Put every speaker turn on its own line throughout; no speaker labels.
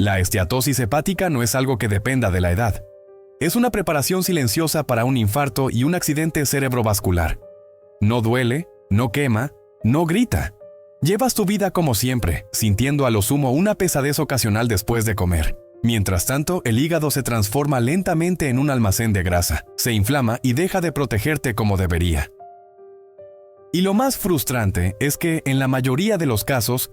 La esteatosis hepática no es algo que dependa de la edad. Es una preparación silenciosa para un infarto y un accidente cerebrovascular. No duele, no quema, no grita. Llevas tu vida como siempre, sintiendo a lo sumo una pesadez ocasional después de comer. Mientras tanto, el hígado se transforma lentamente en un almacén de grasa, se inflama y deja de protegerte como debería. Y lo más frustrante es que, en la mayoría de los casos,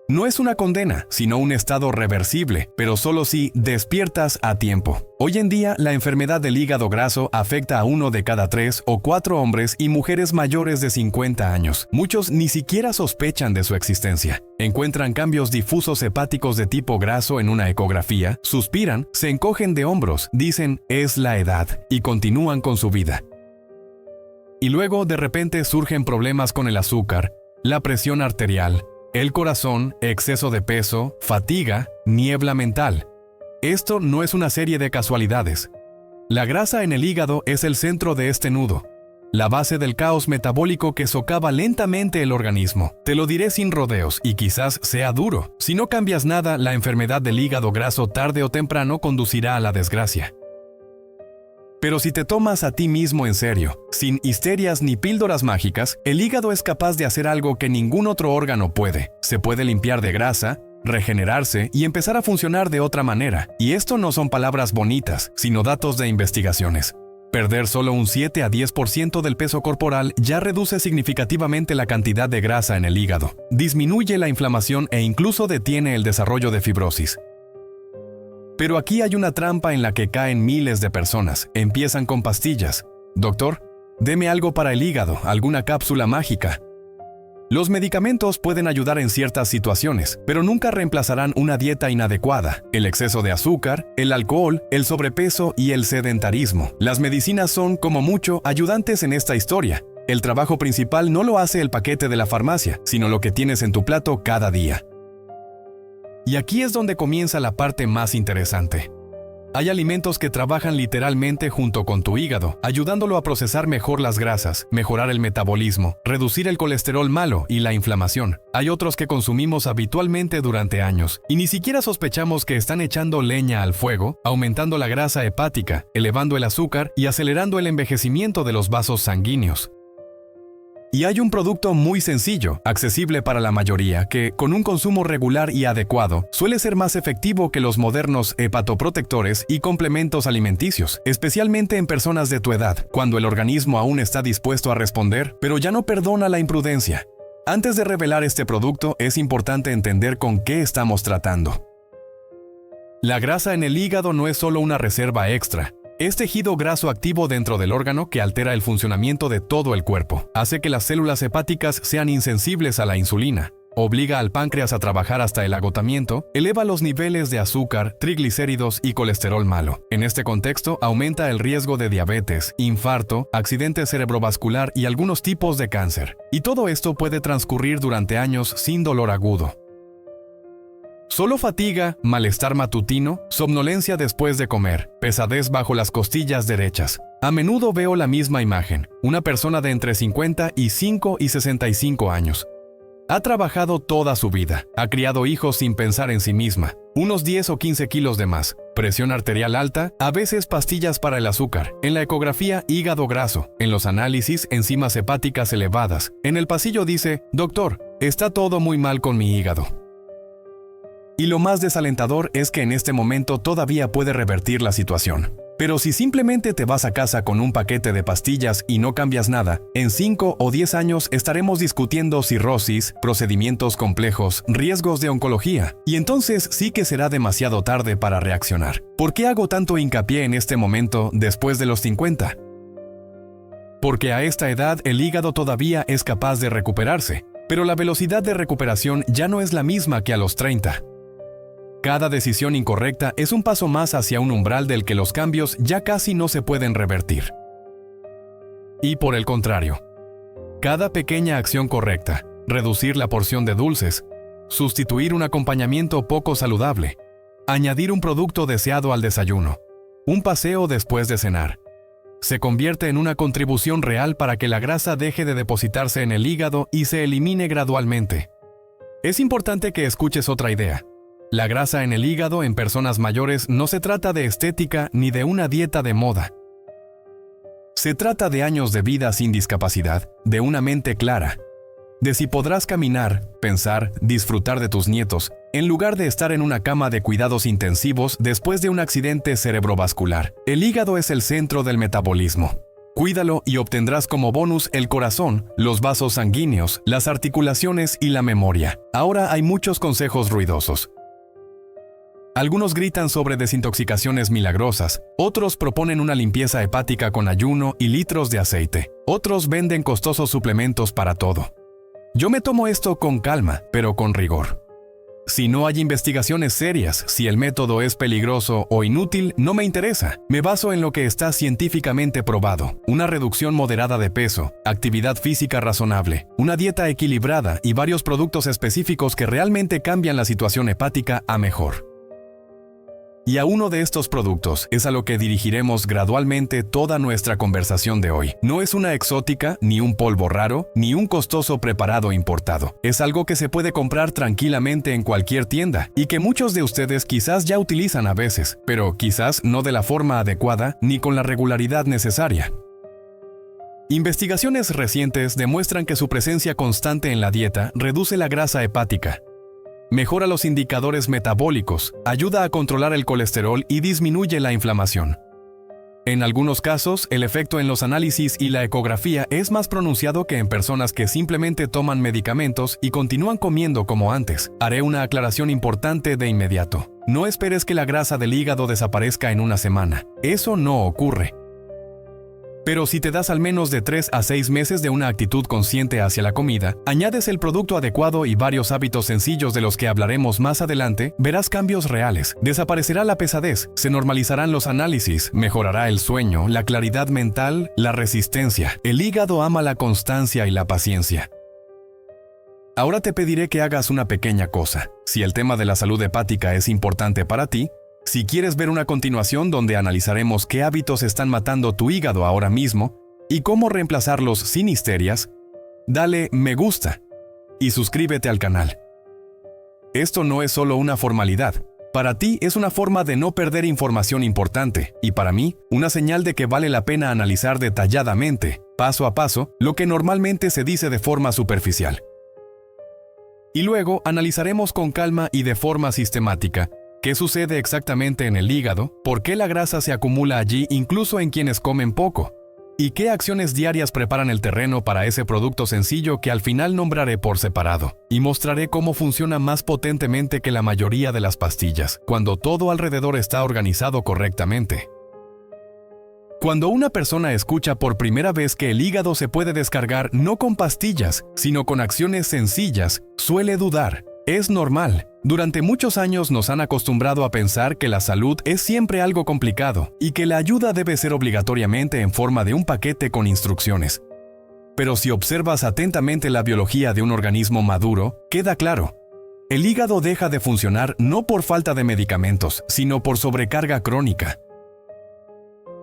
no es una condena, sino un estado reversible, pero solo si despiertas a tiempo. Hoy en día, la enfermedad del hígado graso afecta a 1 de cada 3 o 4 hombres y mujeres mayores de 50 años. Muchos ni siquiera sospechan de su existencia. Encuentran cambios difusos hepáticos de tipo graso en una ecografía, suspiran, se encogen de hombros, dicen es la edad y continúan con su vida. Y luego, de repente, surgen problemas con el azúcar, la presión arterial, el corazón, exceso de peso, fatiga, niebla mental. Esto no es una serie de casualidades. La grasa en el hígado es el centro de este nudo, la base del caos metabólico que socava lentamente el organismo. Te lo diré sin rodeos y quizás sea duro. Si no cambias nada, la enfermedad del hígado graso tarde o temprano conducirá a la desgracia. Pero si te tomas a ti mismo en serio, sin histerias ni píldoras mágicas, el hígado es capaz de hacer algo que ningún otro órgano puede. Se puede limpiar de grasa, regenerarse y empezar a funcionar de otra manera. Y esto no son palabras bonitas, sino datos de investigaciones. Perder solo un 7 a 10% del peso corporal ya reduce significativamente la cantidad de grasa en el hígado, disminuye la inflamación e incluso detiene el desarrollo de fibrosis. Pero aquí hay una trampa en la que caen miles de personas. Empiezan con pastillas. Doctor, deme algo para el hígado, alguna cápsula mágica. Los medicamentos pueden ayudar en ciertas situaciones, pero nunca reemplazarán una dieta inadecuada, el exceso de azúcar, el alcohol, el sobrepeso y el sedentarismo. Las medicinas son, como mucho, ayudantes en esta historia. El trabajo principal no lo hace el paquete de la farmacia, sino lo que tienes en tu plato cada día. Y aquí es donde comienza la parte más interesante. Hay alimentos que trabajan literalmente junto con tu hígado, ayudándolo a procesar mejor las grasas, mejorar el metabolismo, reducir el colesterol malo y la inflamación. Hay otros que consumimos habitualmente durante años, y ni siquiera sospechamos que están echando leña al fuego, aumentando la grasa hepática, elevando el azúcar y acelerando el envejecimiento de los vasos sanguíneos. Y hay un producto muy sencillo, accesible para la mayoría, que, con un consumo regular y adecuado, suele ser más efectivo que los modernos hepatoprotectores y complementos alimenticios, especialmente en personas de tu edad, cuando el organismo aún está dispuesto a responder, pero ya no perdona la imprudencia. Antes de revelar este producto, es importante entender con qué estamos tratando. La grasa en el hígado no es solo una reserva extra. Es tejido graso activo dentro del órgano que altera el funcionamiento de todo el cuerpo, hace que las células hepáticas sean insensibles a la insulina, obliga al páncreas a trabajar hasta el agotamiento, eleva los niveles de azúcar, triglicéridos y colesterol malo. En este contexto, aumenta el riesgo de diabetes, infarto, accidente cerebrovascular y algunos tipos de cáncer. Y todo esto puede transcurrir durante años sin dolor agudo. Solo fatiga, malestar matutino, somnolencia después de comer, pesadez bajo las costillas derechas. A menudo veo la misma imagen, una persona de entre 55 y 65 años. Ha trabajado toda su vida, ha criado hijos sin pensar en sí misma, unos 10 o 15 kilos de más, presión arterial alta, a veces pastillas para el azúcar, en la ecografía hígado graso, en los análisis enzimas hepáticas elevadas. En el pasillo dice, doctor, está todo muy mal con mi hígado. Y lo más desalentador es que en este momento todavía puede revertir la situación. Pero si simplemente te vas a casa con un paquete de pastillas y no cambias nada, en 5 o 10 años estaremos discutiendo cirrosis, procedimientos complejos, riesgos de oncología. Y entonces sí que será demasiado tarde para reaccionar. ¿Por qué hago tanto hincapié en este momento después de los 50? Porque a esta edad el hígado todavía es capaz de recuperarse, pero la velocidad de recuperación ya no es la misma que a los 30. Cada decisión incorrecta es un paso más hacia un umbral del que los cambios ya casi no se pueden revertir. Y por el contrario, cada pequeña acción correcta, reducir la porción de dulces, sustituir un acompañamiento poco saludable, añadir un producto deseado al desayuno, un paseo después de cenar, se convierte en una contribución real para que la grasa deje de depositarse en el hígado y se elimine gradualmente. Es importante que escuches otra idea. La grasa en el hígado en personas mayores no se trata de estética ni de una dieta de moda. Se trata de años de vida sin discapacidad, de una mente clara, de si podrás caminar, pensar, disfrutar de tus nietos, en lugar de estar en una cama de cuidados intensivos después de un accidente cerebrovascular. El hígado es el centro del metabolismo. Cuídalo y obtendrás como bonus el corazón, los vasos sanguíneos, las articulaciones y la memoria. Ahora hay muchos consejos ruidosos. Algunos gritan sobre desintoxicaciones milagrosas, otros proponen una limpieza hepática con ayuno y litros de aceite, otros venden costosos suplementos para todo. Yo me tomo esto con calma, pero con rigor. Si no hay investigaciones serias, si el método es peligroso o inútil, no me interesa. Me baso en lo que está científicamente probado. Una reducción moderada de peso, actividad física razonable, una dieta equilibrada y varios productos específicos que realmente cambian la situación hepática a mejor. Y a uno de estos productos es a lo que dirigiremos gradualmente toda nuestra conversación de hoy. No es una exótica, ni un polvo raro, ni un costoso preparado importado. Es algo que se puede comprar tranquilamente en cualquier tienda y que muchos de ustedes quizás ya utilizan a veces, pero quizás no de la forma adecuada ni con la regularidad necesaria. Investigaciones recientes demuestran que su presencia constante en la dieta reduce la grasa hepática, mejora los indicadores metabólicos, ayuda a controlar el colesterol y disminuye la inflamación. En algunos casos, el efecto en los análisis y la ecografía es más pronunciado que en personas que simplemente toman medicamentos y continúan comiendo como antes. Haré una aclaración importante de inmediato. No esperes que la grasa del hígado desaparezca en una semana. Eso no ocurre. Pero si te das al menos de 3 a 6 meses de una actitud consciente hacia la comida, añades el producto adecuado y varios hábitos sencillos de los que hablaremos más adelante, verás cambios reales. Desaparecerá la pesadez, se normalizarán los análisis, mejorará el sueño, la claridad mental, la resistencia. El hígado ama la constancia y la paciencia. Ahora te pediré que hagas una pequeña cosa. Si el tema de la salud hepática es importante para ti, si quieres ver una continuación donde analizaremos qué hábitos están matando tu hígado ahora mismo y cómo reemplazarlos sin histerias, dale me gusta y suscríbete al canal. Esto no es solo una formalidad. Para ti es una forma de no perder información importante y para mí una señal de que vale la pena analizar detalladamente, paso a paso, lo que normalmente se dice de forma superficial. Y luego analizaremos con calma y de forma sistemática ¿qué sucede exactamente en el hígado? ¿Por qué la grasa se acumula allí incluso en quienes comen poco? ¿Y qué acciones diarias preparan el terreno para ese producto sencillo que al final nombraré por separado? Y mostraré cómo funciona más potentemente que la mayoría de las pastillas, cuando todo alrededor está organizado correctamente. Cuando una persona escucha por primera vez que el hígado se puede descargar no con pastillas, sino con acciones sencillas, suele dudar. Es normal. Durante muchos años nos han acostumbrado a pensar que la salud es siempre algo complicado y que la ayuda debe ser obligatoriamente en forma de un paquete con instrucciones. Pero si observas atentamente la biología de un organismo maduro, queda claro. El hígado deja de funcionar no por falta de medicamentos, sino por sobrecarga crónica.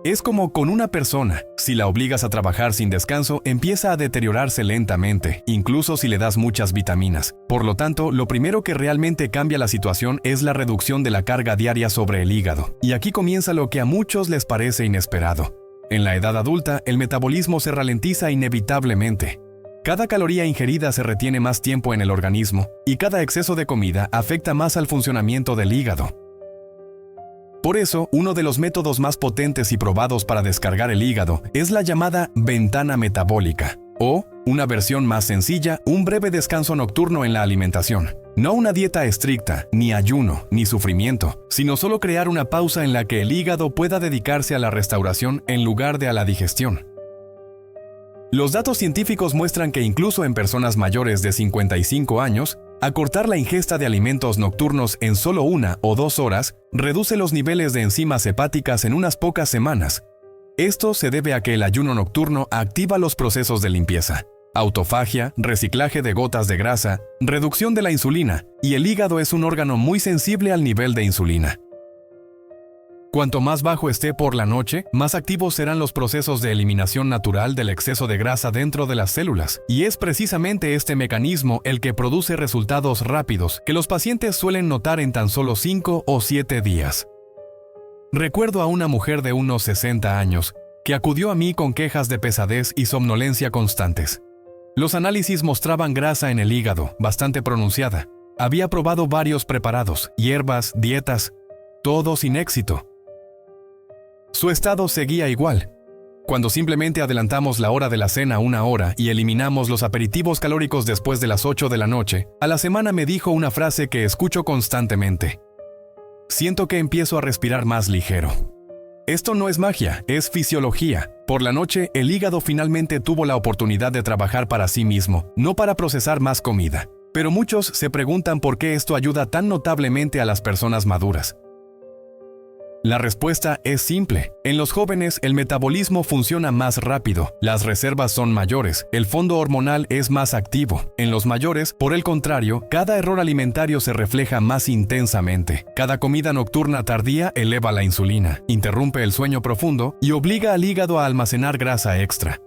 Es como con una persona, si la obligas a trabajar sin descanso, empieza a deteriorarse lentamente, incluso si le das muchas vitaminas. Por lo tanto, lo primero que realmente cambia la situación es la reducción de la carga diaria sobre el hígado. Y aquí comienza lo que a muchos les parece inesperado. En la edad adulta, el metabolismo se ralentiza inevitablemente. Cada caloría ingerida se retiene más tiempo en el organismo, y cada exceso de comida afecta más al funcionamiento del hígado. Por eso, uno de los métodos más potentes y probados para descargar el hígado es la llamada ventana metabólica, o, una versión más sencilla, un breve descanso nocturno en la alimentación. No una dieta estricta, ni ayuno, ni sufrimiento, sino solo crear una pausa en la que el hígado pueda dedicarse a la restauración en lugar de a la digestión. Los datos científicos muestran que incluso en personas mayores de 55 años, acortar la ingesta de alimentos nocturnos en solo 1 o 2 horas reduce los niveles de enzimas hepáticas en unas pocas semanas. Esto se debe a que el ayuno nocturno activa los procesos de limpieza, autofagia, reciclaje de gotas de grasa, reducción de la insulina, y el hígado es un órgano muy sensible al nivel de insulina. Cuanto más bajo esté por la noche, más activos serán los procesos de eliminación natural del exceso de grasa dentro de las células, y es precisamente este mecanismo el que produce resultados rápidos que los pacientes suelen notar en tan solo 5 o 7 días. Recuerdo a una mujer de unos 60 años que acudió a mí con quejas de pesadez y somnolencia constantes. Los análisis mostraban grasa en el hígado, bastante pronunciada. Había probado varios preparados, hierbas, dietas, todo sin éxito. Su estado seguía igual. Cuando simplemente adelantamos la hora de la cena 1 hora y eliminamos los aperitivos calóricos después de las 8 de la noche, a la semana me dijo una frase que escucho constantemente. Siento que empiezo a respirar más ligero. Esto no es magia, es fisiología. Por la noche, el hígado finalmente tuvo la oportunidad de trabajar para sí mismo, no para procesar más comida. Pero muchos se preguntan por qué esto ayuda tan notablemente a las personas maduras. La respuesta es simple. En los jóvenes el metabolismo funciona más rápido, las reservas son mayores, el fondo hormonal es más activo. En los mayores, por el contrario, cada error alimentario se refleja más intensamente. Cada comida nocturna tardía eleva la insulina, interrumpe el sueño profundo y obliga al hígado a almacenar grasa extra.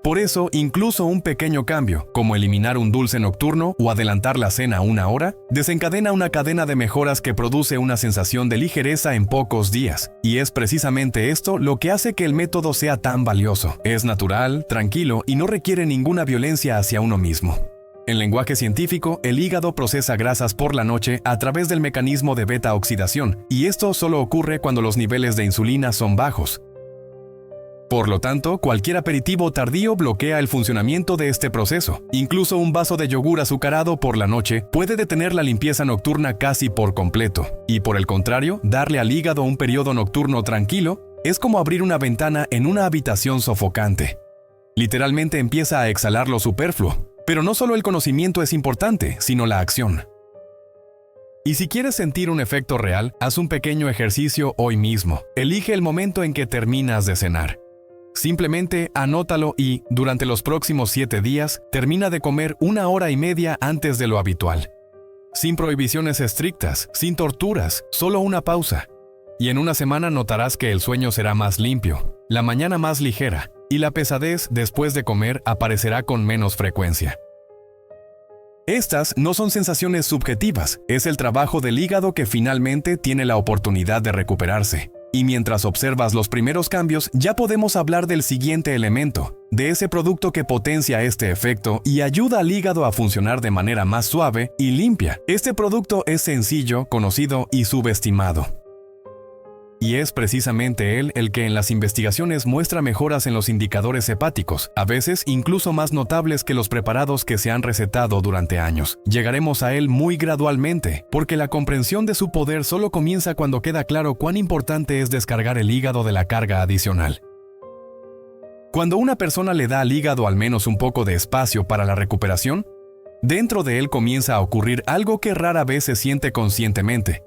Por eso, incluso un pequeño cambio, como eliminar un dulce nocturno o adelantar la cena 1 hora, desencadena una cadena de mejoras que produce una sensación de ligereza en pocos días. Y es precisamente esto lo que hace que el método sea tan valioso. Es natural, tranquilo y no requiere ninguna violencia hacia uno mismo. En lenguaje científico, el hígado procesa grasas por la noche a través del mecanismo de beta-oxidación, y esto solo ocurre cuando los niveles de insulina son bajos. Por lo tanto, cualquier aperitivo tardío bloquea el funcionamiento de este proceso. Incluso un vaso de yogur azucarado por la noche puede detener la limpieza nocturna casi por completo. Y por el contrario, darle al hígado un periodo nocturno tranquilo es como abrir una ventana en una habitación sofocante. Literalmente empieza a exhalar lo superfluo. Pero no solo el conocimiento es importante, sino la acción. Y si quieres sentir un efecto real, haz un pequeño ejercicio hoy mismo. Elige el momento en que terminas de cenar. Simplemente anótalo y, durante los próximos 7 días, termina de comer 1 hora y media antes de lo habitual. Sin prohibiciones estrictas, sin torturas, solo una pausa. Y en una semana notarás que el sueño será más limpio, la mañana más ligera, y la pesadez después de comer aparecerá con menos frecuencia. Estas no son sensaciones subjetivas, es el trabajo del hígado que finalmente tiene la oportunidad de recuperarse. Y mientras observas los primeros cambios, ya podemos hablar del siguiente elemento, de ese producto que potencia este efecto y ayuda al hígado a funcionar de manera más suave y limpia. Este producto es sencillo, conocido y subestimado. Y es precisamente él el que en las investigaciones muestra mejoras en los indicadores hepáticos, a veces incluso más notables que los preparados que se han recetado durante años. Llegaremos a él muy gradualmente, porque la comprensión de su poder solo comienza cuando queda claro cuán importante es descargar el hígado de la carga adicional. Cuando una persona le da al hígado al menos un poco de espacio para la recuperación, dentro de él comienza a ocurrir algo que rara vez se siente conscientemente,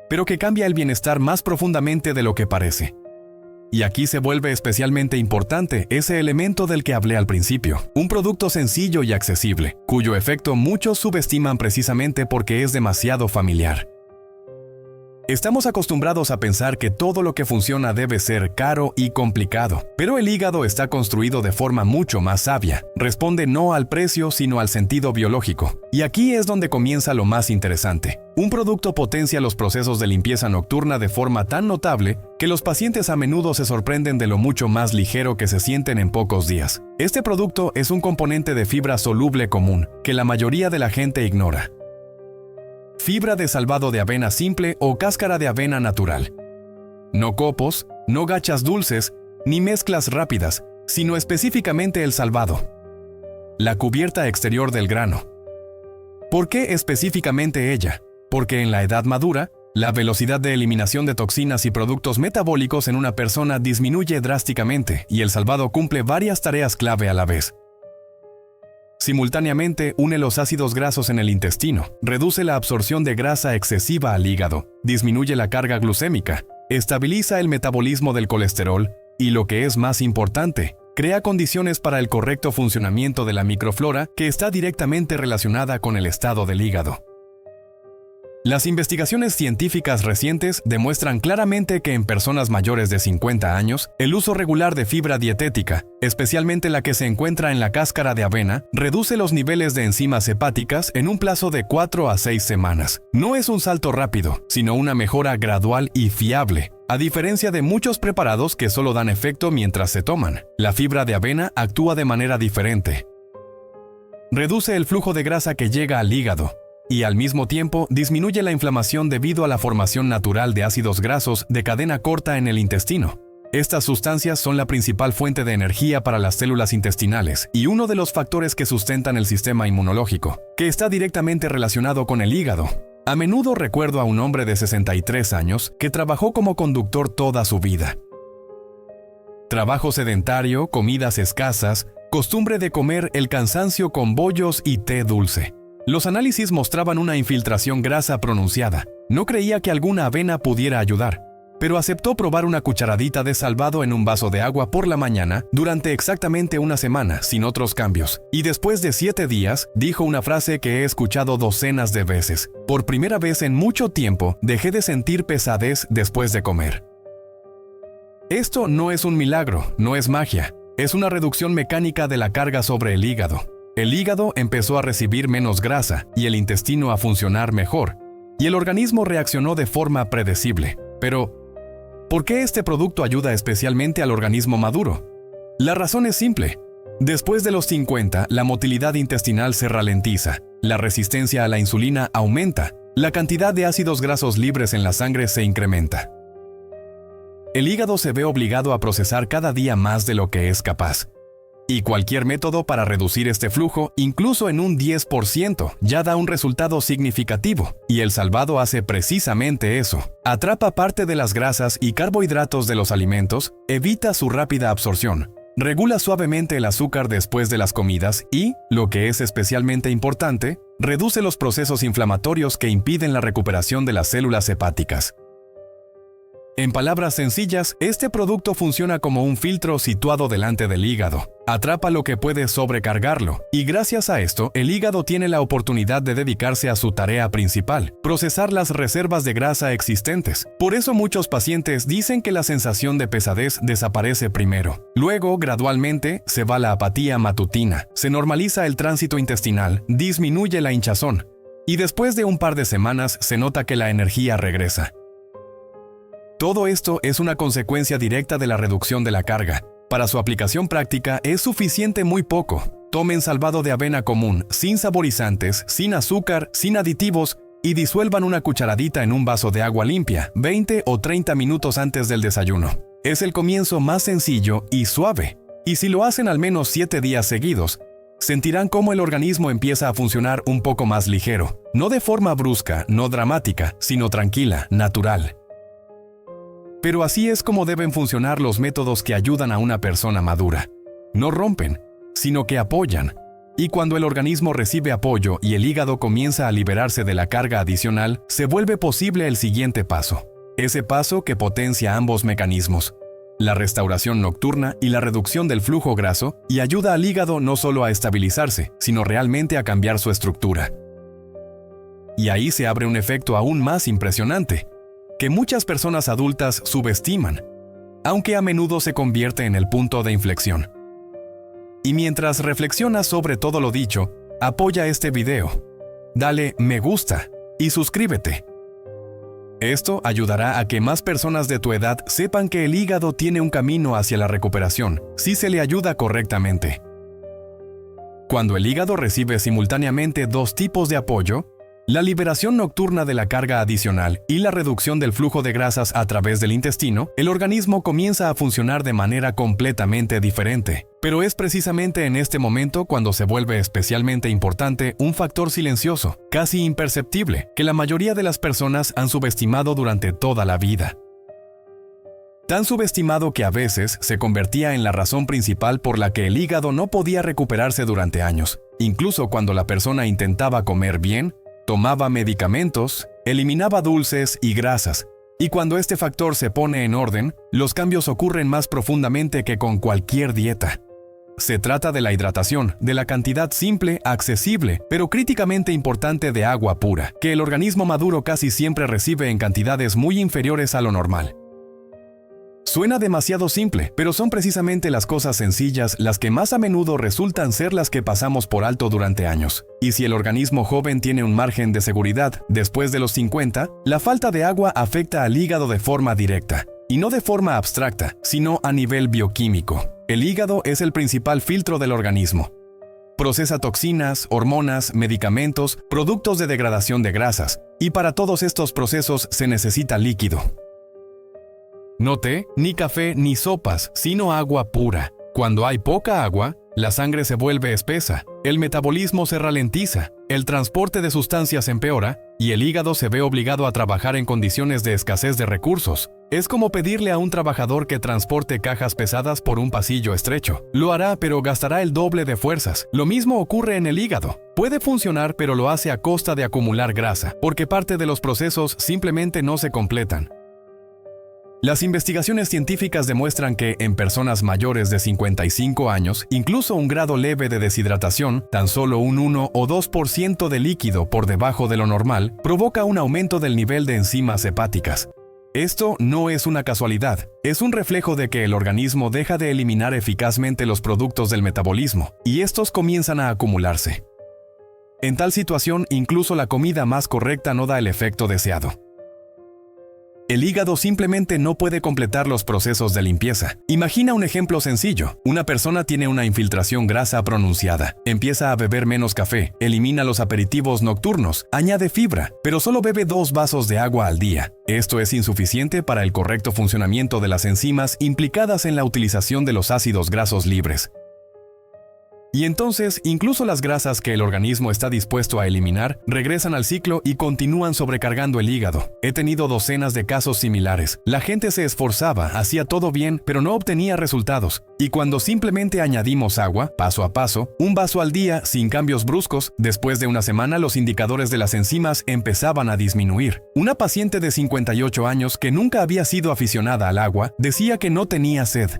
pero que cambia el bienestar más profundamente de lo que parece. Y aquí se vuelve especialmente importante ese elemento del que hablé al principio, un producto sencillo y accesible, cuyo efecto muchos subestiman precisamente porque es demasiado familiar. Estamos acostumbrados a pensar que todo lo que funciona debe ser caro y complicado, pero el hígado está construido de forma mucho más sabia. Responde no al precio, sino al sentido biológico. Y aquí es donde comienza lo más interesante. Un producto potencia los procesos de limpieza nocturna de forma tan notable que los pacientes a menudo se sorprenden de lo mucho más ligero que se sienten en pocos días. Este producto es un componente de fibra soluble común que la mayoría de la gente ignora. Fibra de salvado de avena simple o cáscara de avena natural. No copos, no gachas dulces, ni mezclas rápidas, sino específicamente el salvado. La cubierta exterior del grano. ¿Por qué específicamente ella? Porque en la edad madura, la velocidad de eliminación de toxinas y productos metabólicos en una persona disminuye drásticamente y el salvado cumple varias tareas clave a la vez. Simultáneamente, une los ácidos grasos en el intestino, reduce la absorción de grasa excesiva al hígado, disminuye la carga glucémica, estabiliza el metabolismo del colesterol y, lo que es más importante, crea condiciones para el correcto funcionamiento de la microflora que está directamente relacionada con el estado del hígado. Las investigaciones científicas recientes demuestran claramente que en personas mayores de 50 años, el uso regular de fibra dietética, especialmente la que se encuentra en la cáscara de avena, reduce los niveles de enzimas hepáticas en un plazo de 4 a 6 semanas. No es un salto rápido, sino una mejora gradual y fiable. A diferencia de muchos preparados que solo dan efecto mientras se toman, la fibra de avena actúa de manera diferente. Reduce el flujo de grasa que llega al hígado, y al mismo tiempo disminuye la inflamación debido a la formación natural de ácidos grasos de cadena corta en el intestino. Estas sustancias son la principal fuente de energía para las células intestinales y uno de los factores que sustentan el sistema inmunológico, que está directamente relacionado con el hígado. A menudo recuerdo a un hombre de 63 años que trabajó como conductor toda su vida. Trabajo sedentario, comidas escasas, costumbre de comer el cansancio con bollos y té dulce. Los análisis mostraban una infiltración grasa pronunciada. No creía que alguna avena pudiera ayudar, pero aceptó probar una cucharadita de salvado en un vaso de agua por la mañana durante exactamente una semana, sin otros cambios. Y después de 7 días, dijo una frase que he escuchado docenas de veces. Por primera vez en mucho tiempo, dejé de sentir pesadez después de comer. Esto no es un milagro, no es magia. Es una reducción mecánica de la carga sobre el hígado. El hígado empezó a recibir menos grasa y el intestino a funcionar mejor, y el organismo reaccionó de forma predecible. Pero, ¿por qué este producto ayuda especialmente al organismo maduro? La razón es simple. Después de los 50, la motilidad intestinal se ralentiza, la resistencia a la insulina aumenta, la cantidad de ácidos grasos libres en la sangre se incrementa. El hígado se ve obligado a procesar cada día más de lo que es capaz. Y cualquier método para reducir este flujo, incluso en un 10%, ya da un resultado significativo. Y el salvado hace precisamente eso. Atrapa parte de las grasas y carbohidratos de los alimentos, evita su rápida absorción, regula suavemente el azúcar después de las comidas y, lo que es especialmente importante, reduce los procesos inflamatorios que impiden la recuperación de las células hepáticas. En palabras sencillas, este producto funciona como un filtro situado delante del hígado. Atrapa lo que puede sobrecargarlo, y gracias a esto, el hígado tiene la oportunidad de dedicarse a su tarea principal, procesar las reservas de grasa existentes. Por eso muchos pacientes dicen que la sensación de pesadez desaparece primero. Luego, gradualmente, se va la apatía matutina, se normaliza el tránsito intestinal, disminuye la hinchazón, y después de un par de semanas se nota que la energía regresa. Todo esto es una consecuencia directa de la reducción de la carga. Para su aplicación práctica es suficiente muy poco. Tomen salvado de avena común, sin saborizantes, sin azúcar, sin aditivos, y disuelvan una cucharadita en un vaso de agua limpia, 20 o 30 minutos antes del desayuno. Es el comienzo más sencillo y suave. Y si lo hacen al menos 7 días seguidos, sentirán cómo el organismo empieza a funcionar un poco más ligero. No de forma brusca, no dramática, sino tranquila, natural. Pero así es como deben funcionar los métodos que ayudan a una persona madura. No rompen, sino que apoyan. Y cuando el organismo recibe apoyo y el hígado comienza a liberarse de la carga adicional, se vuelve posible el siguiente paso. Ese paso que potencia ambos mecanismos, la restauración nocturna y la reducción del flujo graso, y ayuda al hígado no solo a estabilizarse, sino realmente a cambiar su estructura. Y ahí se abre un efecto aún más impresionante, que muchas personas adultas subestiman, aunque a menudo se convierte en el punto de inflexión. Y mientras reflexionas sobre todo lo dicho, apoya este video, dale me gusta y suscríbete. Esto ayudará a que más personas de tu edad sepan que el hígado tiene un camino hacia la recuperación, si se le ayuda correctamente. Cuando el hígado recibe simultáneamente dos tipos de apoyo, la liberación nocturna de la carga adicional y la reducción del flujo de grasas a través del intestino, el organismo comienza a funcionar de manera completamente diferente. Pero es precisamente en este momento cuando se vuelve especialmente importante un factor silencioso, casi imperceptible, que la mayoría de las personas han subestimado durante toda la vida. Tan subestimado que a veces se convertía en la razón principal por la que el hígado no podía recuperarse durante años, incluso cuando la persona intentaba comer bien, tomaba medicamentos, eliminaba dulces y grasas, y cuando este factor se pone en orden, los cambios ocurren más profundamente que con cualquier dieta. Se trata de la hidratación, de la cantidad simple, accesible, pero críticamente importante de agua pura, que el organismo maduro casi siempre recibe en cantidades muy inferiores a lo normal. Suena demasiado simple, pero son precisamente las cosas sencillas las que más a menudo resultan ser las que pasamos por alto durante años. Y si el organismo joven tiene un margen de seguridad después de los 50, la falta de agua afecta al hígado de forma directa. Y no de forma abstracta, sino a nivel bioquímico. El hígado es el principal filtro del organismo. Procesa toxinas, hormonas, medicamentos, productos de degradación de grasas, y para todos estos procesos se necesita líquido. No té, ni café, ni sopas, sino agua pura. Cuando hay poca agua, la sangre se vuelve espesa, el metabolismo se ralentiza, el transporte de sustancias empeora, y el hígado se ve obligado a trabajar en condiciones de escasez de recursos. Es como pedirle a un trabajador que transporte cajas pesadas por un pasillo estrecho. Lo hará, pero gastará el doble de fuerzas. Lo mismo ocurre en el hígado. Puede funcionar, pero lo hace a costa de acumular grasa, porque parte de los procesos simplemente no se completan. Las investigaciones científicas demuestran que en personas mayores de 55 años, incluso un grado leve de deshidratación, tan solo un 1 o 2% de líquido por debajo de lo normal, provoca un aumento del nivel de enzimas hepáticas. Esto no es una casualidad, es un reflejo de que el organismo deja de eliminar eficazmente los productos del metabolismo, y estos comienzan a acumularse. En tal situación, incluso la comida más correcta no da el efecto deseado. El hígado simplemente no puede completar los procesos de limpieza. Imagina un ejemplo sencillo. Una persona tiene una infiltración grasa pronunciada. Empieza a beber menos café, elimina los aperitivos nocturnos, añade fibra, pero solo bebe 2 vasos de agua al día. Esto es insuficiente para el correcto funcionamiento de las enzimas implicadas en la utilización de los ácidos grasos libres. Y entonces, incluso las grasas que el organismo está dispuesto a eliminar, regresan al ciclo y continúan sobrecargando el hígado. He tenido docenas de casos similares. La gente se esforzaba, hacía todo bien, pero no obtenía resultados. Y cuando simplemente añadimos agua, paso a paso, un vaso al día, sin cambios bruscos, después de una semana los indicadores de las enzimas empezaban a disminuir. Una paciente de 58 años que nunca había sido aficionada al agua, decía que no tenía sed.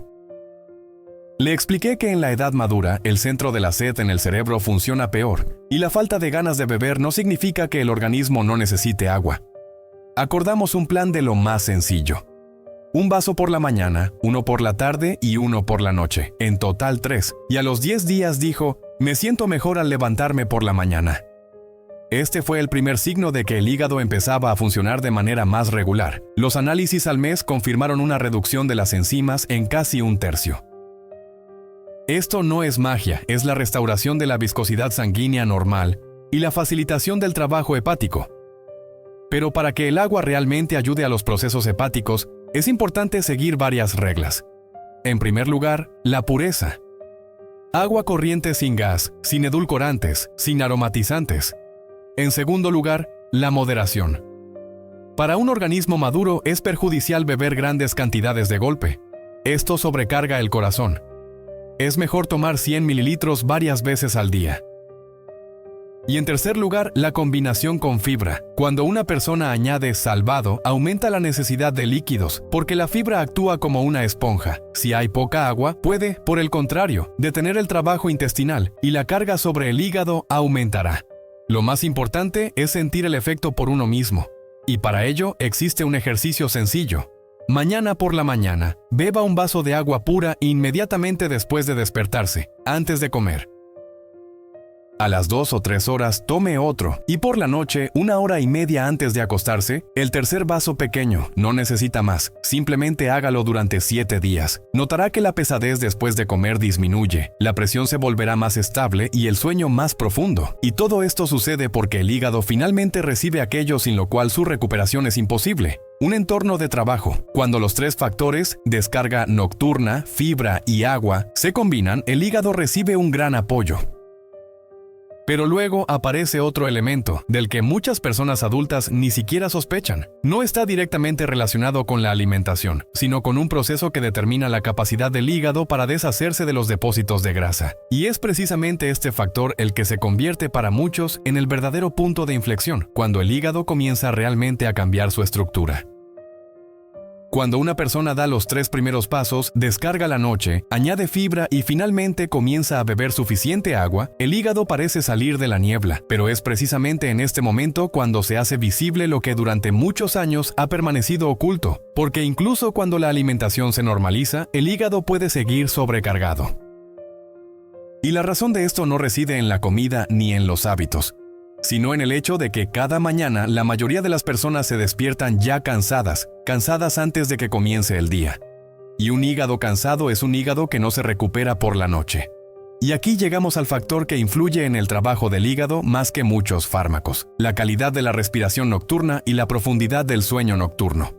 Le expliqué que en la edad madura, el centro de la sed en el cerebro funciona peor, y la falta de ganas de beber no significa que el organismo no necesite agua. Acordamos un plan de lo más sencillo. Un vaso por la mañana, 1 por la tarde y 1 por la noche, en total 3, y a los 10 días dijo, me siento mejor al levantarme por la mañana. Este fue el primer signo de que el hígado empezaba a funcionar de manera más regular. Los análisis al mes confirmaron una reducción de las enzimas en casi 1/3. Esto no es magia, es la restauración de la viscosidad sanguínea normal y la facilitación del trabajo hepático. Pero para que el agua realmente ayude a los procesos hepáticos, es importante seguir varias reglas. En primer lugar, la pureza. Agua corriente sin gas, sin edulcorantes, sin aromatizantes. En segundo lugar, la moderación. Para un organismo maduro es perjudicial beber grandes cantidades de golpe. Esto sobrecarga el corazón. Es mejor tomar 100 mililitros varias veces al día. Y en tercer lugar, la combinación con fibra. Cuando una persona añade salvado, aumenta la necesidad de líquidos, porque la fibra actúa como una esponja. Si hay poca agua, puede, por el contrario, detener el trabajo intestinal, y la carga sobre el hígado aumentará. Lo más importante es sentir el efecto por uno mismo. Y para ello existe un ejercicio sencillo. Mañana por la mañana, beba un vaso de agua pura inmediatamente después de despertarse, antes de comer. A las 2 o 3 horas tome otro, y por la noche, 1 hora y media antes de acostarse, el tercer vaso pequeño, no necesita más, simplemente hágalo durante 7 días. Notará que la pesadez después de comer disminuye, la presión se volverá más estable y el sueño más profundo. Y todo esto sucede porque el hígado finalmente recibe aquello sin lo cual su recuperación es imposible. Un entorno de trabajo. Cuando los 3 factores, descarga nocturna, fibra y agua, se combinan, el hígado recibe un gran apoyo. Pero luego aparece otro elemento, del que muchas personas adultas ni siquiera sospechan. No está directamente relacionado con la alimentación, sino con un proceso que determina la capacidad del hígado para deshacerse de los depósitos de grasa. Y es precisamente este factor el que se convierte para muchos en el verdadero punto de inflexión, cuando el hígado comienza realmente a cambiar su estructura. Cuando una persona da los 3 primeros pasos, descarga la noche, añade fibra y finalmente comienza a beber suficiente agua, el hígado parece salir de la niebla, pero es precisamente en este momento cuando se hace visible lo que durante muchos años ha permanecido oculto, porque incluso cuando la alimentación se normaliza, el hígado puede seguir sobrecargado. Y la razón de esto no reside en la comida ni en los hábitos, sino en el hecho de que cada mañana la mayoría de las personas se despiertan ya cansadas antes de que comience el día. Y un hígado cansado es un hígado que no se recupera por la noche. Y aquí llegamos al factor que influye en el trabajo del hígado más que muchos fármacos: la calidad de la respiración nocturna y la profundidad del sueño nocturno.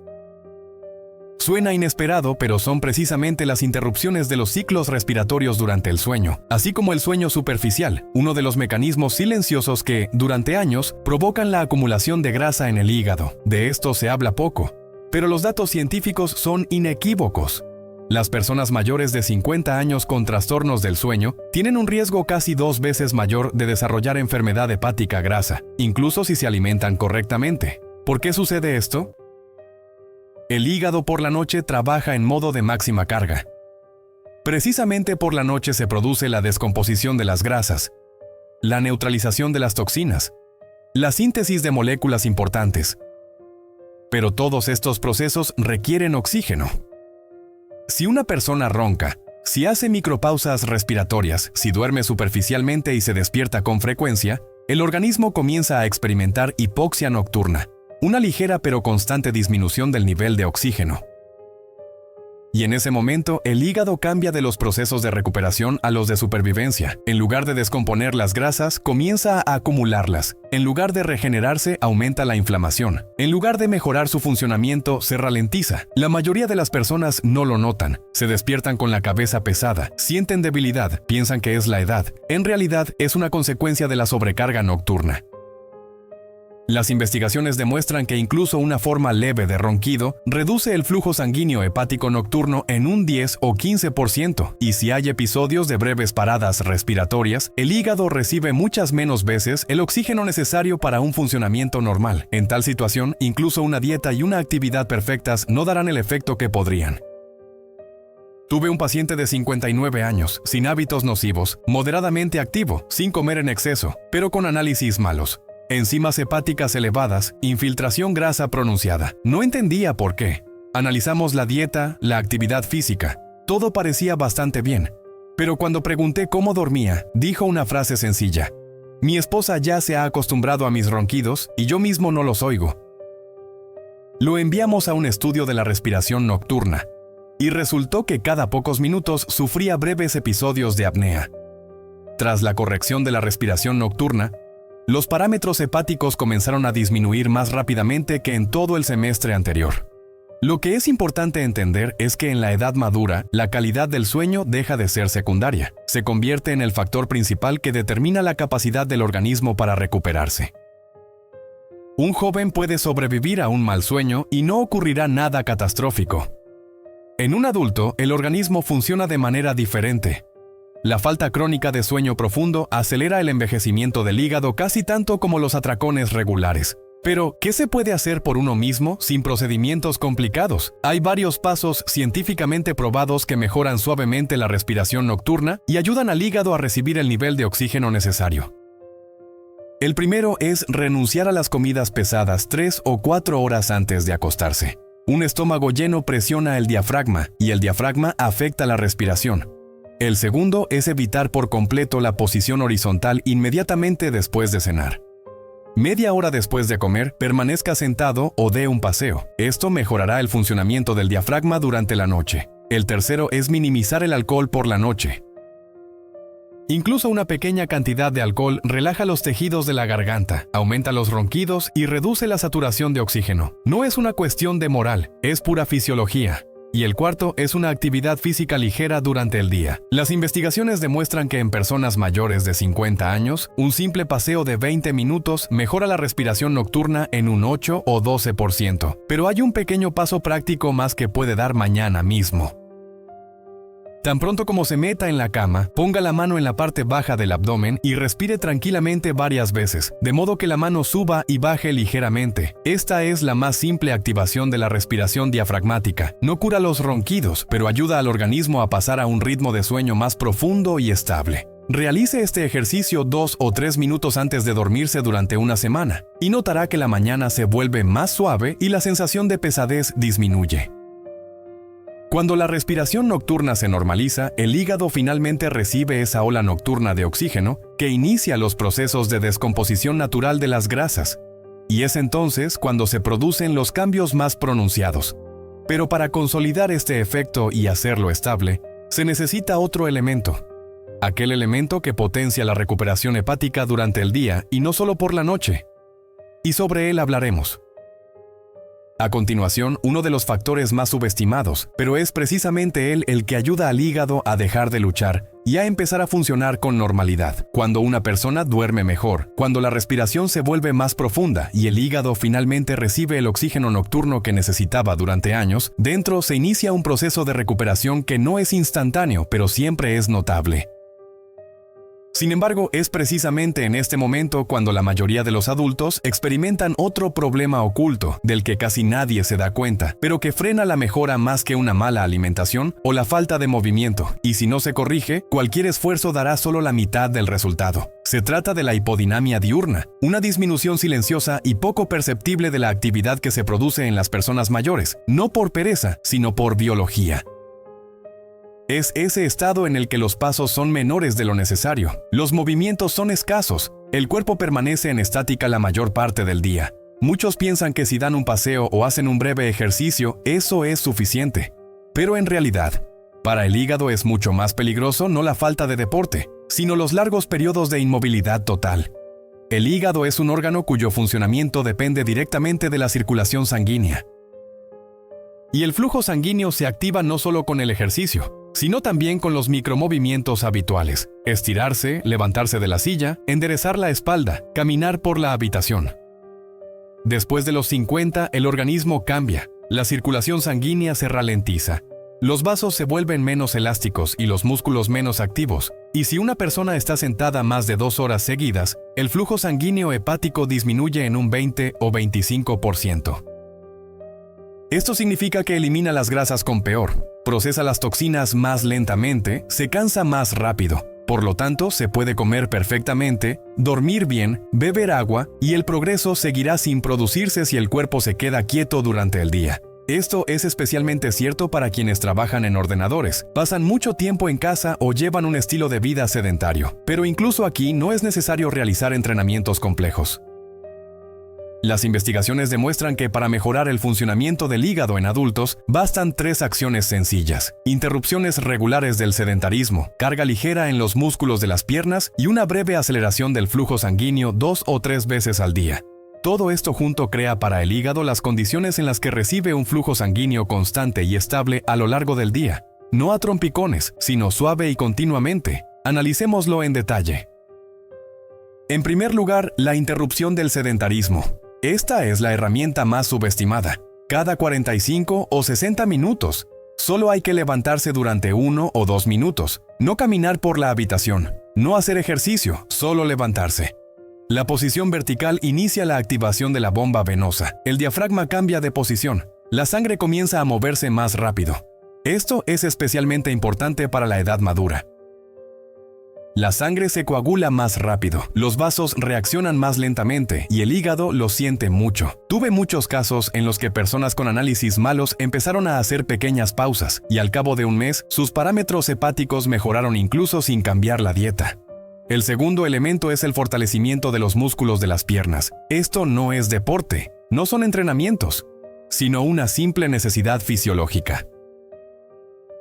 Suena inesperado, pero son precisamente las interrupciones de los ciclos respiratorios durante el sueño, así como el sueño superficial, uno de los mecanismos silenciosos que, durante años, provocan la acumulación de grasa en el hígado. De esto se habla poco, pero los datos científicos son inequívocos. Las personas mayores de 50 años con trastornos del sueño tienen un riesgo casi 2 veces mayor de desarrollar enfermedad hepática grasa, incluso si se alimentan correctamente. ¿Por qué sucede esto? El hígado por la noche trabaja en modo de máxima carga. Precisamente por la noche se produce la descomposición de las grasas, la neutralización de las toxinas, la síntesis de moléculas importantes. Pero todos estos procesos requieren oxígeno. Si una persona ronca, si hace micropausas respiratorias, si duerme superficialmente y se despierta con frecuencia, el organismo comienza a experimentar hipoxia nocturna, una ligera pero constante disminución del nivel de oxígeno. Y en ese momento, el hígado cambia de los procesos de recuperación a los de supervivencia. En lugar de descomponer las grasas, comienza a acumularlas. En lugar de regenerarse, aumenta la inflamación. En lugar de mejorar su funcionamiento, se ralentiza. La mayoría de las personas no lo notan. Se despiertan con la cabeza pesada, sienten debilidad, piensan que es la edad. En realidad, es una consecuencia de la sobrecarga nocturna. Las investigaciones demuestran que incluso una forma leve de ronquido reduce el flujo sanguíneo hepático nocturno en un 10 o 15%, y si hay episodios de breves paradas respiratorias, el hígado recibe muchas menos veces el oxígeno necesario para un funcionamiento normal. En tal situación, incluso una dieta y una actividad perfectas no darán el efecto que podrían. Tuve un paciente de 59 años, sin hábitos nocivos, moderadamente activo, sin comer en exceso, pero con análisis malos. Enzimas hepáticas elevadas, infiltración grasa pronunciada. No entendía por qué. Analizamos la dieta, la actividad física. Todo parecía bastante bien. Pero cuando pregunté cómo dormía, dijo una frase sencilla: "Mi esposa ya se ha acostumbrado a mis ronquidos y yo mismo no los oigo". Lo enviamos a un estudio de la respiración nocturna y resultó que cada pocos minutos sufría breves episodios de apnea. Tras la corrección de la respiración nocturna, los parámetros hepáticos comenzaron a disminuir más rápidamente que en todo el semestre anterior. Lo que es importante entender es que en la edad madura, la calidad del sueño deja de ser secundaria. Se convierte en el factor principal que determina la capacidad del organismo para recuperarse. Un joven puede sobrevivir a un mal sueño y no ocurrirá nada catastrófico. En un adulto, el organismo funciona de manera diferente. La falta crónica de sueño profundo acelera el envejecimiento del hígado casi tanto como los atracones regulares. Pero, ¿qué se puede hacer por uno mismo sin procedimientos complicados? Hay varios pasos científicamente probados que mejoran suavemente la respiración nocturna y ayudan al hígado a recibir el nivel de oxígeno necesario. El primero es renunciar a las comidas pesadas 3 o 4 horas antes de acostarse. Un estómago lleno presiona el diafragma y el diafragma afecta la respiración. El segundo es evitar por completo la posición horizontal inmediatamente después de cenar. Media hora después de comer, permanezca sentado o dé un paseo. Esto mejorará el funcionamiento del diafragma durante la noche. El tercero es minimizar el alcohol por la noche. Incluso una pequeña cantidad de alcohol relaja los tejidos de la garganta, aumenta los ronquidos y reduce la saturación de oxígeno. No es una cuestión de moral, es pura fisiología. Y el cuarto es una actividad física ligera durante el día. Las investigaciones demuestran que en personas mayores de 50 años, un simple paseo de 20 minutos mejora la respiración nocturna en un 8 o 12%. Pero hay un pequeño paso práctico más que puede dar mañana mismo. Tan pronto como se meta en la cama, ponga la mano en la parte baja del abdomen y respire tranquilamente varias veces, de modo que la mano suba y baje ligeramente. Esta es la más simple activación de la respiración diafragmática. No cura los ronquidos, pero ayuda al organismo a pasar a un ritmo de sueño más profundo y estable. Realice este ejercicio 2 o 3 minutos antes de dormirse durante una semana, y notará que la mañana se vuelve más suave y la sensación de pesadez disminuye. Cuando la respiración nocturna se normaliza, el hígado finalmente recibe esa ola nocturna de oxígeno que inicia los procesos de descomposición natural de las grasas, y es entonces cuando se producen los cambios más pronunciados. Pero para consolidar este efecto y hacerlo estable, se necesita otro elemento. Aquel elemento que potencia la recuperación hepática durante el día y no solo por la noche. Y sobre él hablaremos. A continuación, uno de los factores más subestimados, pero es precisamente él el que ayuda al hígado a dejar de luchar y a empezar a funcionar con normalidad. Cuando una persona duerme mejor, cuando la respiración se vuelve más profunda y el hígado finalmente recibe el oxígeno nocturno que necesitaba durante años, dentro se inicia un proceso de recuperación que no es instantáneo, pero siempre es notable. Sin embargo, es precisamente en este momento cuando la mayoría de los adultos experimentan otro problema oculto del que casi nadie se da cuenta, pero que frena la mejora más que una mala alimentación o la falta de movimiento, y si no se corrige, cualquier esfuerzo dará solo la mitad del resultado. Se trata de la hipodinamia diurna, una disminución silenciosa y poco perceptible de la actividad que se produce en las personas mayores, no por pereza, sino por biología. Es ese estado en el que los pasos son menores de lo necesario, los movimientos son escasos, el cuerpo permanece en estática la mayor parte del día. Muchos piensan que si dan un paseo o hacen un breve ejercicio, eso es suficiente. Pero en realidad, para el hígado es mucho más peligroso no la falta de deporte, sino los largos periodos de inmovilidad total. El hígado es un órgano cuyo funcionamiento depende directamente de la circulación sanguínea. Y el flujo sanguíneo se activa no solo con el ejercicio, sino también con los micromovimientos habituales: estirarse, levantarse de la silla, enderezar la espalda, caminar por la habitación. Después de los 50, el organismo cambia, la circulación sanguínea se ralentiza, los vasos se vuelven menos elásticos y los músculos menos activos, y si una persona está sentada más de 2 horas seguidas, el flujo sanguíneo hepático disminuye en un 20 o 25%. Esto significa que elimina las grasas con peor, procesa las toxinas más lentamente, se cansa más rápido. Por lo tanto, se puede comer perfectamente, dormir bien, beber agua, y el progreso seguirá sin producirse si el cuerpo se queda quieto durante el día. Esto es especialmente cierto para quienes trabajan en ordenadores, pasan mucho tiempo en casa o llevan un estilo de vida sedentario. Pero incluso aquí no es necesario realizar entrenamientos complejos. Las investigaciones demuestran que para mejorar el funcionamiento del hígado en adultos, bastan 3 acciones sencillas: interrupciones regulares del sedentarismo, carga ligera en los músculos de las piernas y una breve aceleración del flujo sanguíneo 2 o 3 veces al día. Todo esto junto crea para el hígado las condiciones en las que recibe un flujo sanguíneo constante y estable a lo largo del día, no a trompicones, sino suave y continuamente. Analicémoslo en detalle. En primer lugar, la interrupción del sedentarismo. Esta es la herramienta más subestimada. Cada 45 o 60 minutos. Solo hay que levantarse durante 1 o 2 minutos. No caminar por la habitación. No hacer ejercicio, solo levantarse. La posición vertical inicia la activación de la bomba venosa. El diafragma cambia de posición. La sangre comienza a moverse más rápido. Esto es especialmente importante para la edad madura. La sangre se coagula más rápido, los vasos reaccionan más lentamente y el hígado lo siente mucho. Tuve muchos casos en los que personas con análisis malos empezaron a hacer pequeñas pausas y al cabo de un mes sus parámetros hepáticos mejoraron incluso sin cambiar la dieta. El segundo elemento es el fortalecimiento de los músculos de las piernas. Esto no es deporte, no son entrenamientos, sino una simple necesidad fisiológica.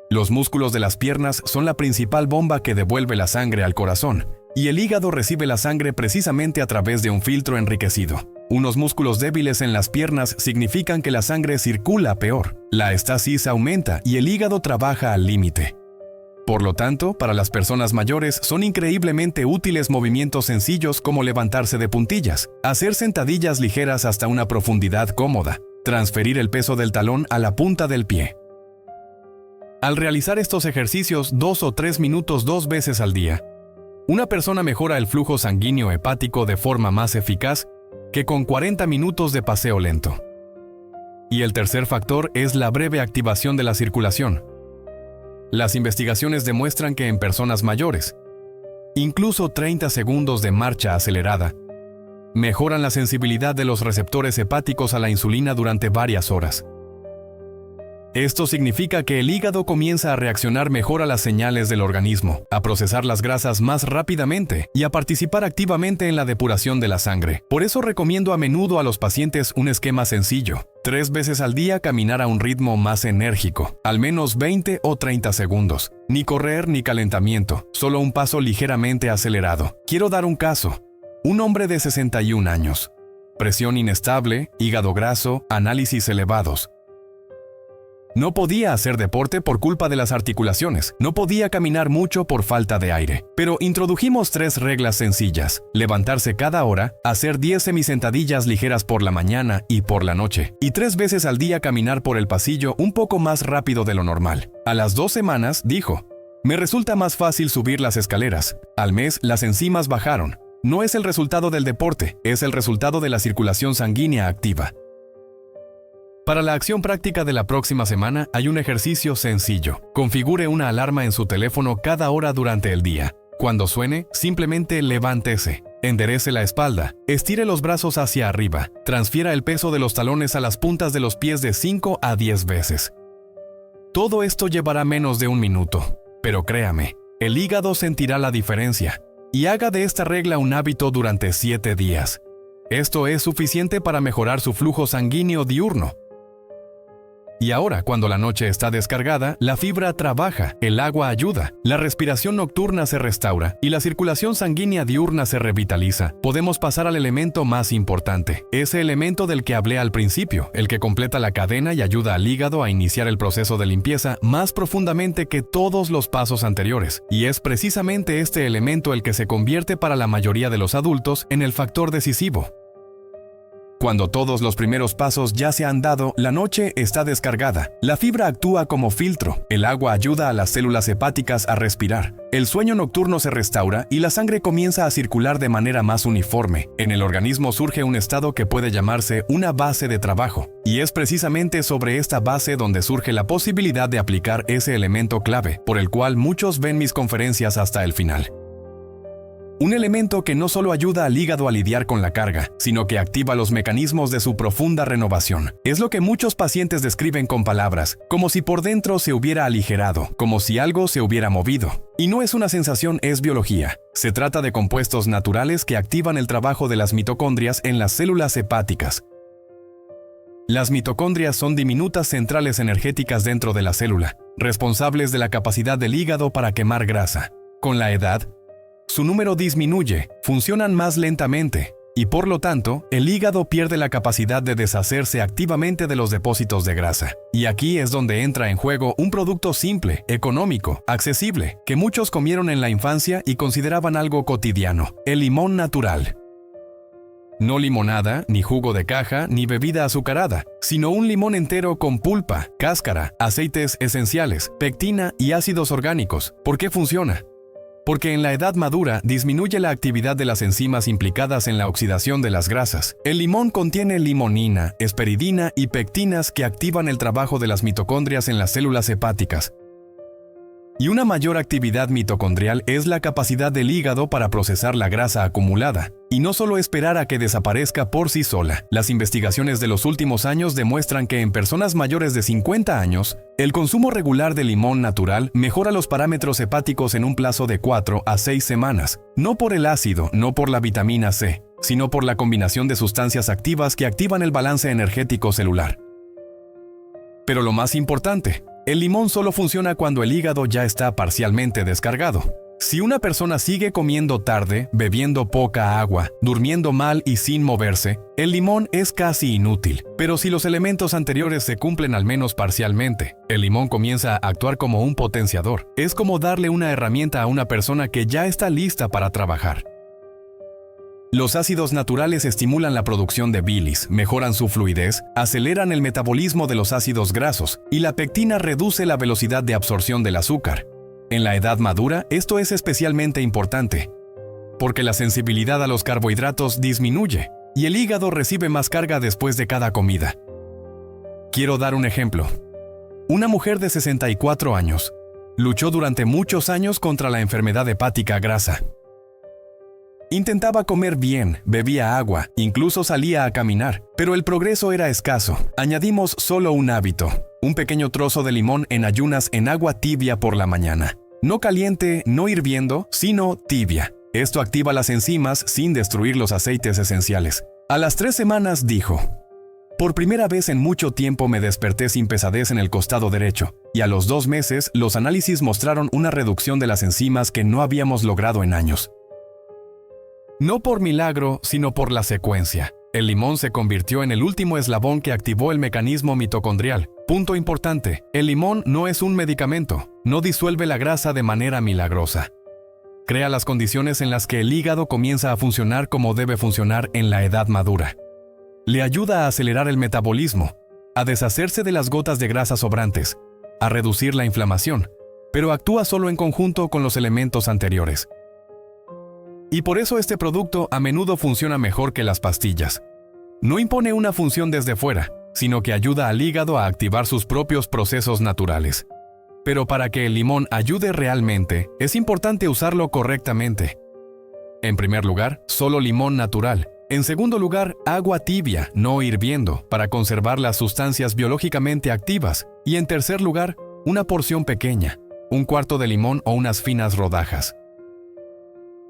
Los músculos de las piernas son la principal bomba que devuelve la sangre al corazón, y el hígado recibe la sangre precisamente a través de un filtro enriquecido. Unos músculos débiles en las piernas significan que la sangre circula peor, la estasis aumenta y el hígado trabaja al límite. Por lo tanto, para las personas mayores son increíblemente útiles movimientos sencillos como levantarse de puntillas, hacer sentadillas ligeras hasta una profundidad cómoda, transferir el peso del talón a la punta del pie. Al realizar estos ejercicios 2 o 3 minutos 2 veces al día, una persona mejora el flujo sanguíneo hepático de forma más eficaz que con 40 minutos de paseo lento. Y el tercer factor es la breve activación de la circulación. Las investigaciones demuestran que en personas mayores, incluso 30 segundos de marcha acelerada, mejoran la sensibilidad de los receptores hepáticos a la insulina durante varias horas. Esto significa que el hígado comienza a reaccionar mejor a las señales del organismo, a procesar las grasas más rápidamente y a participar activamente en la depuración de la sangre. Por eso recomiendo a menudo a los pacientes un esquema sencillo. 3 veces al día caminar a un ritmo más enérgico, al menos 20 o 30 segundos. Ni correr ni calentamiento, solo un paso ligeramente acelerado. Quiero dar un caso. Un hombre de 61 años. Presión inestable, hígado graso, análisis elevados. No podía hacer deporte por culpa de las articulaciones, no podía caminar mucho por falta de aire. Pero introdujimos 3 reglas sencillas: levantarse cada hora, hacer 10 semisentadillas ligeras por la mañana y por la noche, y 3 veces al día caminar por el pasillo un poco más rápido de lo normal. A las 2 semanas, dijo, me resulta más fácil subir las escaleras. Al mes, las enzimas bajaron. No es el resultado del deporte, es el resultado de la circulación sanguínea activa. Para la acción práctica de la próxima semana hay un ejercicio sencillo. Configure una alarma en su teléfono cada hora durante el día. Cuando suene, simplemente levántese, enderece la espalda, estire los brazos hacia arriba, transfiera el peso de los talones a las puntas de los pies de 5 a 10 veces. Todo esto llevará menos de un minuto, pero créame, el hígado sentirá la diferencia. Y haga de esta regla un hábito durante 7 días. Esto es suficiente para mejorar su flujo sanguíneo diurno. Y ahora, cuando la noche está descargada, la fibra trabaja, el agua ayuda, la respiración nocturna se restaura y la circulación sanguínea diurna se revitaliza. Podemos pasar al elemento más importante, ese elemento del que hablé al principio, el que completa la cadena y ayuda al hígado a iniciar el proceso de limpieza más profundamente que todos los pasos anteriores. Y es precisamente este elemento el que se convierte para la mayoría de los adultos en el factor decisivo. Cuando todos los primeros pasos ya se han dado, la noche está descargada. La fibra actúa como filtro, el agua ayuda a las células hepáticas a respirar, el sueño nocturno se restaura y la sangre comienza a circular de manera más uniforme. En el organismo surge un estado que puede llamarse una base de trabajo, y es precisamente sobre esta base donde surge la posibilidad de aplicar ese elemento clave, por el cual muchos ven mis conferencias hasta el final. Un elemento que no solo ayuda al hígado a lidiar con la carga, sino que activa los mecanismos de su profunda renovación. Es lo que muchos pacientes describen con palabras, como si por dentro se hubiera aligerado, como si algo se hubiera movido. Y no es una sensación, es biología. Se trata de compuestos naturales que activan el trabajo de las mitocondrias en las células hepáticas. Las mitocondrias son diminutas centrales energéticas dentro de la célula, responsables de la capacidad del hígado para quemar grasa. Con la edad, su número disminuye, funcionan más lentamente, y por lo tanto, el hígado pierde la capacidad de deshacerse activamente de los depósitos de grasa. Y aquí es donde entra en juego un producto simple, económico, accesible, que muchos comieron en la infancia y consideraban algo cotidiano: el limón natural. No limonada, ni jugo de caja, ni bebida azucarada, sino un limón entero con pulpa, cáscara, aceites esenciales, pectina y ácidos orgánicos. ¿Por qué funciona? Porque en la edad madura disminuye la actividad de las enzimas implicadas en la oxidación de las grasas. El limón contiene limonina, hesperidina y pectinas que activan el trabajo de las mitocondrias en las células hepáticas. Y una mayor actividad mitocondrial es la capacidad del hígado para procesar la grasa acumulada, y no solo esperar a que desaparezca por sí sola. Las investigaciones de los últimos años demuestran que en personas mayores de 50 años, el consumo regular de limón natural mejora los parámetros hepáticos en un plazo de 4 a 6 semanas, no por el ácido, no por la vitamina C, sino por la combinación de sustancias activas que activan el balance energético celular. Pero lo más importante, el limón solo funciona cuando el hígado ya está parcialmente descargado. Si una persona sigue comiendo tarde, bebiendo poca agua, durmiendo mal y sin moverse, el limón es casi inútil. Pero si los elementos anteriores se cumplen al menos parcialmente, el limón comienza a actuar como un potenciador. Es como darle una herramienta a una persona que ya está lista para trabajar. Los ácidos naturales estimulan la producción de bilis, mejoran su fluidez, aceleran el metabolismo de los ácidos grasos y la pectina reduce la velocidad de absorción del azúcar. En la edad madura, esto es especialmente importante, porque la sensibilidad a los carbohidratos disminuye y el hígado recibe más carga después de cada comida. Quiero dar un ejemplo. Una mujer de 64 años luchó durante muchos años contra la enfermedad hepática grasa. Intentaba comer bien, bebía agua, incluso salía a caminar, pero el progreso era escaso. Añadimos solo un hábito, un pequeño trozo de limón en ayunas en agua tibia por la mañana. No caliente, no hirviendo, sino tibia. Esto activa las enzimas sin destruir los aceites esenciales. A las 3 semanas dijo: por primera vez en mucho tiempo me desperté sin pesadez en el costado derecho, y a los 2 meses los análisis mostraron una reducción de las enzimas que no habíamos logrado en años. No por milagro, sino por la secuencia. El limón se convirtió en el último eslabón que activó el mecanismo mitocondrial. Punto importante: el limón no es un medicamento, no disuelve la grasa de manera milagrosa. Crea las condiciones en las que el hígado comienza a funcionar como debe funcionar en la edad madura. Le ayuda a acelerar el metabolismo, a deshacerse de las gotas de grasa sobrantes, a reducir la inflamación, pero actúa solo en conjunto con los elementos anteriores. Y por eso este producto a menudo funciona mejor que las pastillas. No impone una función desde fuera, sino que ayuda al hígado a activar sus propios procesos naturales. Pero para que el limón ayude realmente, es importante usarlo correctamente. En primer lugar, solo limón natural. En segundo lugar, agua tibia, no hirviendo, para conservar las sustancias biológicamente activas. Y en tercer lugar, una porción pequeña, 1/4 de limón o unas finas rodajas.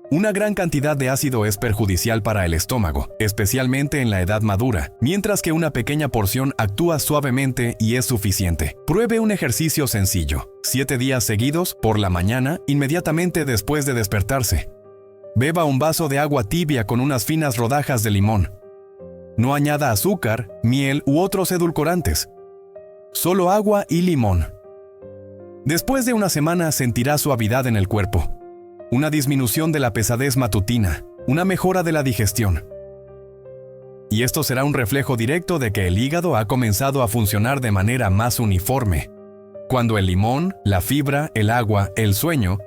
Una gran cantidad de ácido es perjudicial para el estómago, especialmente en la edad madura, mientras que una pequeña porción actúa suavemente y es suficiente. Pruebe un ejercicio sencillo: 7 días seguidos, por la mañana, inmediatamente después de despertarse. Beba un vaso de agua tibia con unas finas rodajas de limón. No añada azúcar, miel u otros edulcorantes. Solo agua y limón. Después de una semana sentirá suavidad en el cuerpo, una disminución de la pesadez matutina, una mejora de la digestión. Y esto será un reflejo directo de que el hígado ha comenzado a funcionar de manera más uniforme. Cuando el limón, la fibra, el agua, el sueño,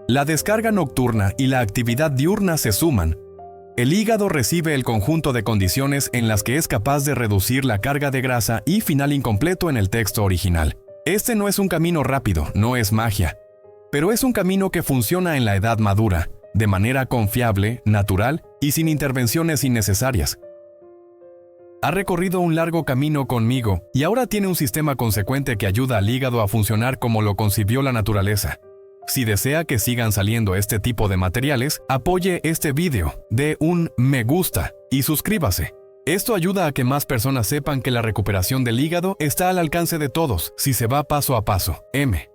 la descarga nocturna y la actividad diurna se suman, el hígado recibe el conjunto de condiciones en las que es capaz de reducir la carga de grasa y final incompleto en el texto original. Este no es un camino rápido, no es magia, pero es un camino que funciona en la edad madura, de manera confiable, natural y sin intervenciones innecesarias. Ha recorrido un largo camino conmigo y ahora tiene un sistema consecuente que ayuda al hígado a funcionar como lo concibió la naturaleza. Si desea que sigan saliendo este tipo de materiales, apoye este video, dé un me gusta y suscríbase. Esto ayuda a que más personas sepan que la recuperación del hígado está al alcance de todos si se va paso a paso. M.